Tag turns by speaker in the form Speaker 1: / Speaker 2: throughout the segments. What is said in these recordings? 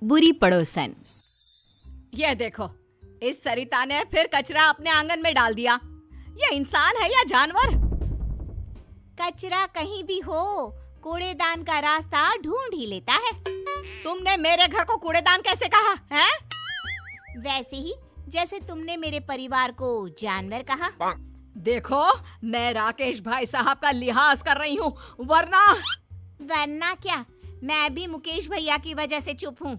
Speaker 1: बुरी पड़ोसन।
Speaker 2: ये देखो, इस सरिता ने फिर कचरा अपने आंगन में डाल दिया। ये इंसान है या जानवर?
Speaker 1: कचरा कहीं भी हो, कूड़ेदान का रास्ता ढूंढ ही लेता है।
Speaker 2: तुमने मेरे घर को कूड़ेदान कैसे कहा है?
Speaker 1: वैसे ही जैसे तुमने मेरे परिवार को जानवर कहा।
Speaker 2: देखो, मैं राकेश भाई साहब का लिहाज कर रही हूँ, वरना
Speaker 1: क्या, मैं भी मुकेश भैया की वजह से चुप हूँ।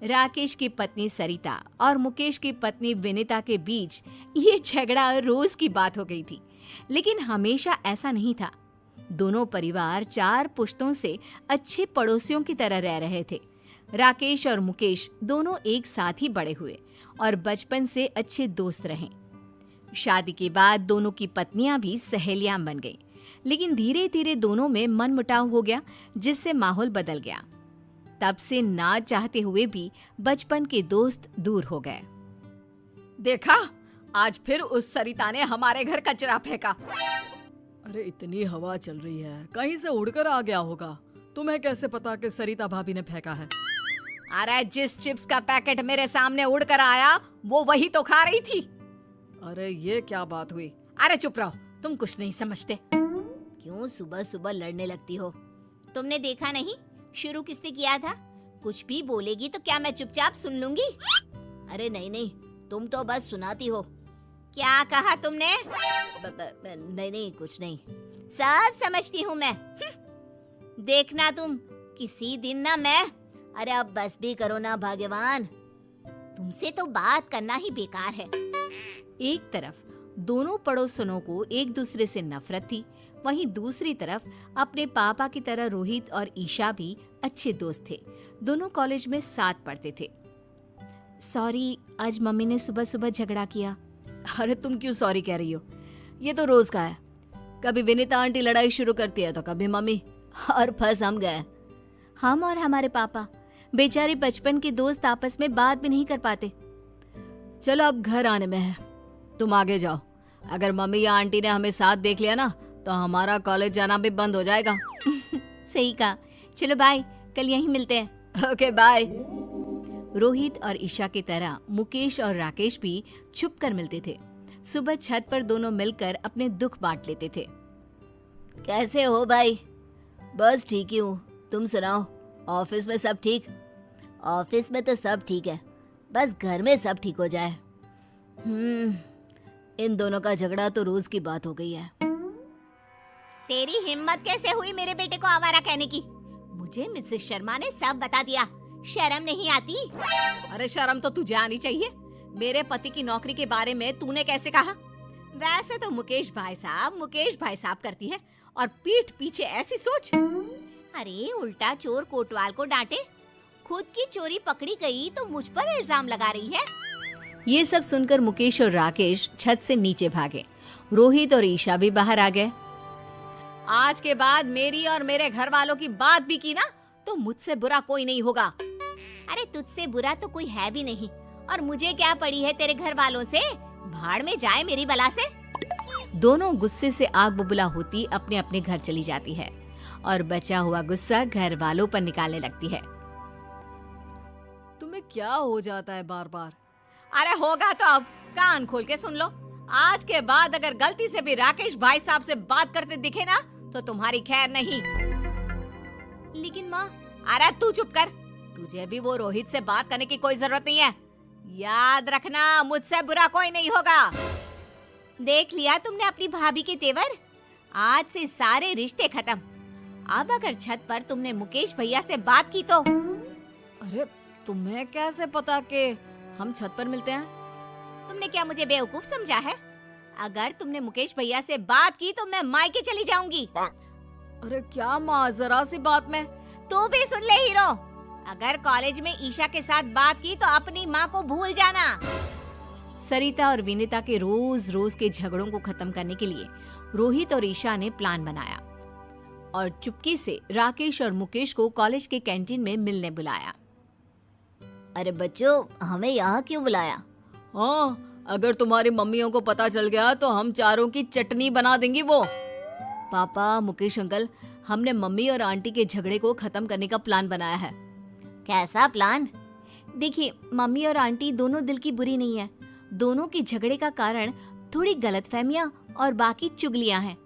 Speaker 1: राकेश की पत्नी सरिता और मुकेश की पत्नी विनीता के बीच ये झगड़ा रोज की बात हो गई थी, लेकिन हमेशा ऐसा नहीं था। दोनों परिवार 4 पुश्तों से अच्छे पड़ोसियों की तरह रह रहे थे। राकेश और मुकेश दोनों एक साथ ही बड़े हुए और बचपन से अच्छे दोस्त रहे। शादी के बाद दोनों की पत्नियां भी सहेलियां बन गईं, लेकिन धीरे धीरे दोनों में मनमुटाव हो गया, जिससे माहौल बदल गया। तब से ना चाहते हुए भी बचपन के दोस्त दूर हो गए।
Speaker 2: देखा, आज फिर उस सरिता ने हमारे घर कचरा फेंका।
Speaker 3: अरे इतनी हवा चल रही है, कहीं से उड़कर आ गया होगा। तुम्हें कैसे पता कि सरिता भाभी ने फेंका है?
Speaker 2: अरे जिस चिप्स का पैकेट मेरे सामने उड़कर आया, वो वही तो खा रही थी।
Speaker 3: अरे ये क्या बात हुई?
Speaker 2: अरे चुप रहो, तुम कुछ नहीं समझते।
Speaker 1: क्यों सुबह सुबह लड़ने लगती हो? तुमने देखा नहीं शुरू किसने किया था? कुछ भी बोलेगी तो क्या मैं चुपचाप सुन लूंगी? अरे नहीं, तुम तो बस सुनाती हो। क्या कहा तुमने? नहीं, कुछ नहीं, सब समझती हूँ मैं। देखना तुम, किसी दिन ना मैं। अरे अब बस भी करो ना भगवान, तुमसे तो बात करना ही बेकार है। एक तरफ दोनों पड़ोसनों को एक दूसरे से नफरत थी, वहीं दूसरी तरफ अपने पापा की तरह रोहित और ईशा भी अच्छे दोस्त थे। दोनों कॉलेज में साथ पढ़ते थे। सॉरी, आज मम्मी ने सुबह सुबह झगड़ा किया।
Speaker 3: अरे तुम क्यों सॉरी कह रही हो? ये तो रोज का है। कभी विनीता आंटी लड़ाई शुरू करती है तो कभी मम्मी, और फंस हम गए।
Speaker 1: हम और हमारे पापा बेचारे बचपन के दोस्त आपस में बात भी नहीं कर पाते।
Speaker 3: चलो अब घर आने में है, तुम आगे जाओ। अगर मम्मी या आंटी ने हमें साथ देख लिया ना तो हमारा कॉलेज जाना भी बंद हो जाएगा।
Speaker 1: सही कहा, चलो बाय, कल यहीं मिलते हैं।
Speaker 3: Okay bye.
Speaker 1: रोहित और ईशा की तरह मुकेश और राकेश भी छुप कर मिलते थे। सुबह छत पर दोनों मिलकर अपने दुख बांट लेते थे।
Speaker 4: कैसे हो भाई? बस ठीक ही हूँ, तुम सुनाओ, ऑफिस में सब ठीक? ऑफिस में तो सब ठीक है, बस घर में सब ठीक हो जाए। इन दोनों का झगड़ा तो रोज की बात हो गई है।
Speaker 1: तेरी हिम्मत कैसे हुई मेरे बेटे को आवारा कहने की? मुझे मिसेस शर्मा ने सब बता दिया, शर्म नहीं आती?
Speaker 2: अरे शर्म तो तुझे आनी चाहिए। मेरे पति की नौकरी के बारे में तूने कैसे कहा? वैसे तो मुकेश भाई साहब करती है, और पीठ पीछे ऐसी सोच।
Speaker 1: अरे उल्टा चोर कोतवाल को डांटे, खुद की चोरी पकड़ी गई तो मुझ पर इल्जाम लगा रही है। ये सब सुनकर मुकेश और राकेश छत से नीचे भागे। रोहित और ईशा भी बाहर आ गए।
Speaker 2: आज के बाद मेरी और मेरे घर वालों की बात भी की ना तो मुझसे बुरा कोई नहीं होगा।
Speaker 1: अरे तुझसे बुरा तो कोई है भी नहीं, और मुझे क्या पड़ी है तेरे घर वालों से? भाड़ में जाए मेरी बला से। दोनों गुस्से से आग बबूला होती अपने अपने घर चली जाती है और बचा हुआ गुस्सा घर वालों पर निकालने लगती है।
Speaker 3: तुम्हें क्या हो जाता है बार बार?
Speaker 2: अरे होगा तो अब कान खोल के सुन लो। आज के बाद अगर गलती से भी राकेश भाई साहब से बात करते दिखे ना तो तुम्हारी खैर नहीं।
Speaker 1: लेकिन माँ।
Speaker 2: अरे तू चुप कर, तुझे भी वो रोहित से बात करने की कोई जरूरत नहीं है। याद रखना, मुझसे बुरा कोई नहीं होगा।
Speaker 1: देख लिया तुमने अपनी भाभी के तेवर? आज से सारे रिश्ते खत्म। अब अगर छत पर तुमने मुकेश भैया से बात की तो।
Speaker 3: अरे तुम्हें कैसे पता कि हम छत पर मिलते हैं?
Speaker 1: तुमने क्या मुझे बेवकूफ समझा है? अगर तुमने मुकेश भैया से बात की तो मैं मायके चली जाऊंगी।
Speaker 3: अरे क्या माँ, जरा सी बात में।
Speaker 1: तू भी सुन ले हीरो, अगर कॉलेज में ईशा के साथ बात की तो अपनी माँ को भूल जाना। सरिता और विनीता के रोज रोज के झगड़ों को खत्म करने के लिए रोहित और ईशा ने प्लान बनाया और चुपके से राकेश और मुकेश को कॉलेज के कैंटीन में मिलने बुलाया।
Speaker 4: अरे बच्चों, हमें यहाँ क्यों बुलाया?
Speaker 3: हाँ, अगर तुम्हारी मम्मियों को पता चल गया तो हम चारों की चटनी बना देंगी वो।
Speaker 4: पापा, मुकेश अंकल,
Speaker 3: हमने मम्मी और आंटी के झगड़े को खत्म करने का प्लान बनाया है।
Speaker 1: कैसा प्लान?
Speaker 2: देखिए, मम्मी और आंटी दोनों दिल की बुरी नहीं है। दोनों के झगड़े का कारण थोड़ी गलतफहमियां और बाकी चुगलियां हैं।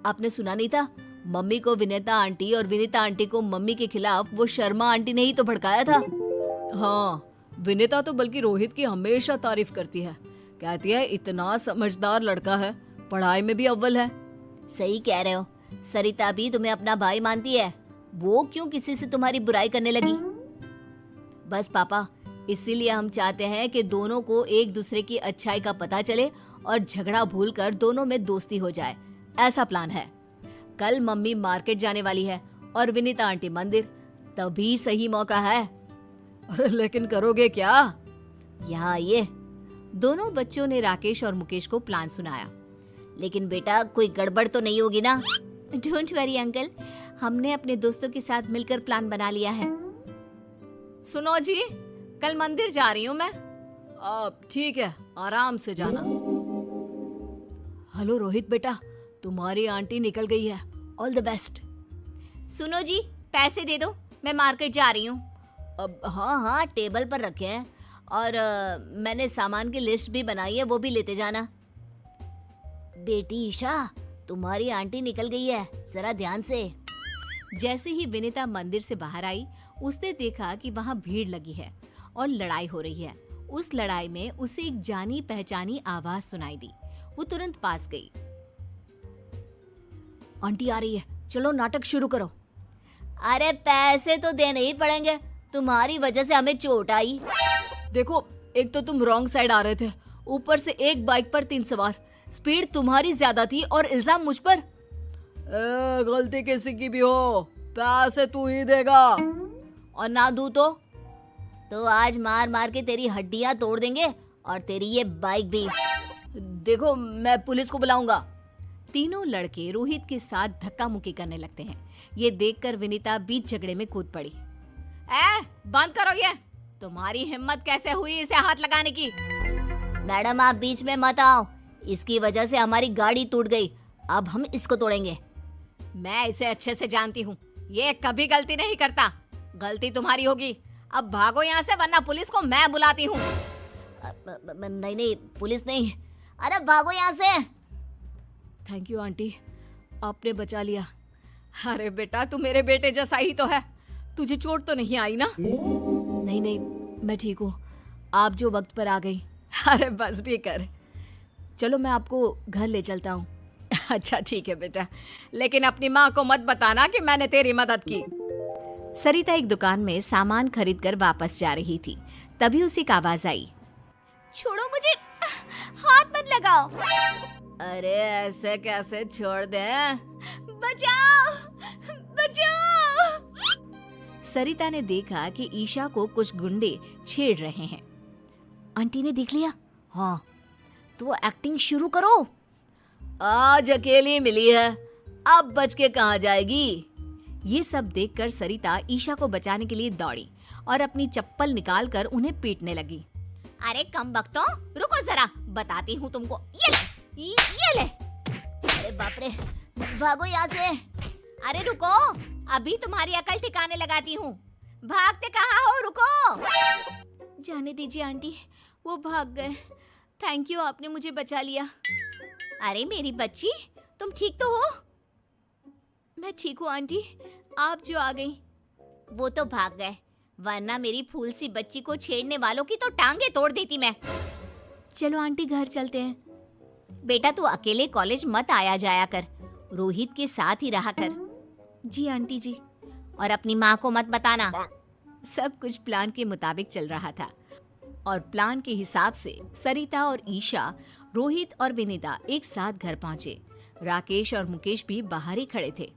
Speaker 3: आपने सुना नहीं था? मम्मी को विनीता आंटी और विनीता आंटी को मम्मी के खिलाफ वो शर्मा आंटी ने ही तो भड़काया था। हाँ, विनीता तो बल्कि रोहित की हमेशा तारीफ करती है। कहती है इतना समझदार लड़का है, पढ़ाई में भी अव्वल है।
Speaker 1: सही कह रहे हो। सरिता भी तुम्हें अपना भाई मानती है, वो क्यों किसी से तुम्हारी बुराई करने लगी?
Speaker 3: बस पापा, इसीलिए हम चाहते हैं कि दोनों को एक दूसरे की अच्छाई का पता चले और झगड़ा भूलकर दोनों में दोस्ती हो जाए। ऐसा प्लान है। कल मम्मी मार्केट जाने वाली है और विनीता आंटी मंदिर, तभी सही मौका है। अरे लेकिन करोगे क्या?
Speaker 1: यहाँ आइए।
Speaker 3: दोनों बच्चों ने राकेश और मुकेश को प्लान सुनाया।
Speaker 1: लेकिन बेटा, कोई गड़बड़ तो नहीं होगी ना?
Speaker 2: डोंट वरी अंकल, हमने अपने दोस्तों के साथ मिलकर प्लान बना लिया है।
Speaker 3: सुनो जी, कल मंदिर जा रही हूँ मैं। अब ठीक है, आराम से जाना। हेलो रोहित बेटा, तुम्हारी आंटी निकल गई है। All the best.
Speaker 2: सुनो जी, पैसे दे दो, मैं मार्केट जा रही हूँ।
Speaker 1: अब हाँ, टेबल पर रखे हैं और मैंने सामान की लिस्ट भी बनाई है, वो भी लेते जाना। बेटी ईशा, तुम्हारी आंटी निकल गई है, जरा ध्यान से।
Speaker 2: जैसे ही विनीता मंदिर से बाहर आई, उसने देखा कि वहाँ भीड़ लगी है और लड़ाई हो रही है। उस लड़ाई में उसे एक जानी पहचानी आवाज सुनाई दी। वो तुरंत पास गई।
Speaker 3: आंटी आ रही है, चलो नाटक शुरू करो।
Speaker 1: अरे पैसे तो देने ही पड़ेंगे, तुम्हारी वजह से हमें चोट आई।
Speaker 3: देखो, एक तो तुम रॉन्ग साइड आ रहे थे, ऊपर से एक बाइक पर 3 सवार। स्पीड तुम्हारी ज्यादा थी और इल्जाम मुझ पर। गलती किसी की भी हो, पैसे तू ही देगा।
Speaker 1: और ना दूं तो आज मार मार के तेरी हड्डियां तोड़ देंगे और तेरी ये बाइक भी।
Speaker 3: देखो, मैं पुलिस को बुलाऊंगा।
Speaker 2: तीनों लड़के रोहित के साथ धक्का मुक्की करने लगते हैं। ये देखकर विनीता बीच झगड़े में कूद पड़ी। बंद करो ये, तुम्हारी हिम्मत कैसे हुई इसे हाथ लगाने की?
Speaker 1: मैडम, आप बीच में मत आओ, इसकी वजह से हमारी गाड़ी टूट गई, अब हम इसको तोड़ेंगे।
Speaker 2: मैं इसे अच्छे से जानती हूँ, ये कभी गलती नहीं करता। गलती तुम्हारी होगी। अब भागो यहाँ से, वरना पुलिस को मैं बुलाती हूँ।
Speaker 1: नहीं, पुलिस नहीं। अरे भागो यहाँ से।
Speaker 3: थैंक यू आंटी, आपने बचा लिया।
Speaker 2: अरे बेटा, तू मेरे बेटे जैसा ही तो है। तुझे चोट तो नहीं आई ना?
Speaker 3: नहीं, मैं ठीक हूँ। आप जो वक्त पर आ गई।
Speaker 2: अरे बस भी कर।
Speaker 3: चलो मैं आपको घर ले चलता हूँ।
Speaker 2: अच्छा ठीक है बेटा, लेकिन अपनी माँ को मत बताना कि मैंने तेरी मदद की। सरिता एक दुकान में सामान खरीद कर वापस जा रही थी, तभी उसे एक आवाज आई। छोड़ो मुझे, हाथ मत लगाओ।
Speaker 3: अरे ऐसे कैसे छोड़ दे?
Speaker 2: बचाओ, बचाओ। सरिता ने देखा कि ईशा को कुछ गुंडे छेड़ रहे हैं।
Speaker 1: आंटी ने देख लिया? हाँ, तो एक्टिंग शुरू करो।
Speaker 3: आज अकेली मिली है, अब बच के कहाँ जाएगी?
Speaker 2: ये सब देखकर सरिता ईशा को बचाने के लिए दौड़ी और अपनी चप्पल निकालकर उन्हें पीटने लगी। अरे कम बख्तो, रुको जरा, बताती हूँ तुमको। ये ले।
Speaker 1: अरे बाप रे, भागो यहाँ से।
Speaker 2: अरे रुको, अभी तुम्हारी अकल ठिकाने लगाती हूँ। भागते कहाँ हो? रुको। जाने दीजिए आंटी, वो भाग गए। थैंक यू, आपने मुझे बचा लिया। अरे मेरी बच्ची, तुम ठीक तो हो? मैं ठीक हूँ आंटी, आप जो आ गई। वो तो भाग गए, वरना मेरी फूल सी बच्ची को छेड़ने वालों की तो टांगे तोड़ देती मैं। चलो आंटी, घर चलते हैं। बेटा, तू अकेले कॉलेज मत आया जाया कर, रोहित के साथ ही रहा कर। जी आंटी जी। और अपनी माँ को मत बताना। सब कुछ प्लान के मुताबिक चल रहा था और प्लान के हिसाब से सरिता और ईशा, रोहित और विनीता एक साथ घर पहुंचे। राकेश और मुकेश भी बाहर ही खड़े थे।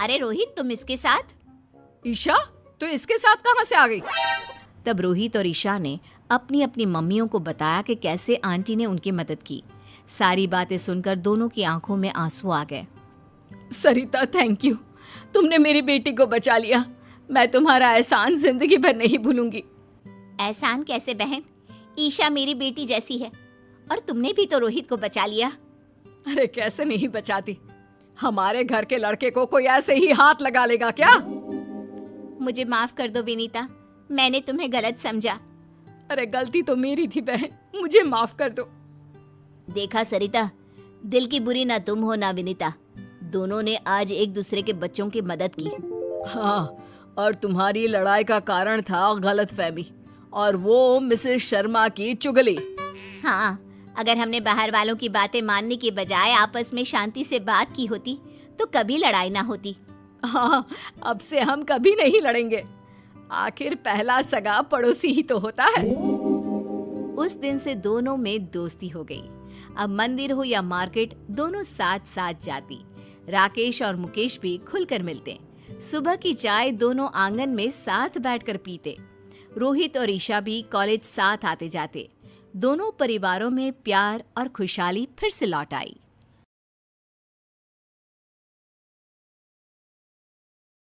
Speaker 2: अरे रोहित, तुम इसके साथ?
Speaker 3: ईशा, तो इसके साथ कहाँ से आ गई?
Speaker 2: तब रोहित और ईशा ने अपनी अपनी मम्मियों को बताया कि कैसे आंटी ने उनकी मदद की। सारी बातें सुनकर दोनों की आंखों में आंसू आ गए।
Speaker 3: सरिता, थैंक यू, तुमने मेरी बेटी को बचा लिया। मैं तुम्हारा एहसान जिंदगी भर नहीं भूलूंगी।
Speaker 2: एहसान कैसे बहन, ईशा मेरी बेटी जैसी है और तुमने भी तो रोहित को बचा लिया।
Speaker 3: अरे कैसे नहीं बचाती, हमारे घर के लड़के को कोई ऐसे ही हाथ लगा लेगा क्या?
Speaker 2: मुझे माफ कर दो विनीता, मैंने तुम्हें गलत समझा।
Speaker 3: अरे गलती तो मेरी थी बहन, मुझे माफ कर दो।
Speaker 4: देखा सरिता, दिल की बुरी ना तुम हो ना विनीता, दोनों ने आज एक दूसरे के बच्चों की मदद की।
Speaker 3: हाँ, और तुम्हारी लड़ाई का कारण था गलतफहमी और वो मिसेस शर्मा की चुगली।
Speaker 2: हाँ, अगर हमने बाहर वालों की बातें मानने के बजाय आपस में शांति से बात की होती तो कभी लड़ाई ना होती।
Speaker 3: हाँ, अब से हम कभी नहीं लड़ेंगे। आखिर पहला सगा पड़ोसी ही तो होता है। उस दिन से दोनों में दोस्ती हो गई। अब मंदिर हो या मार्केट, दोनों साथ साथ जाती। राकेश और मुकेश भी खुलकर मिलते। सुबह की चाय दोनों आंगन में साथ बैठकर पीते। रोहित और ईशा भी कॉलेज साथ आते जाते। दोनों परिवारों में प्यार और खुशहाली फिर से लौट आई।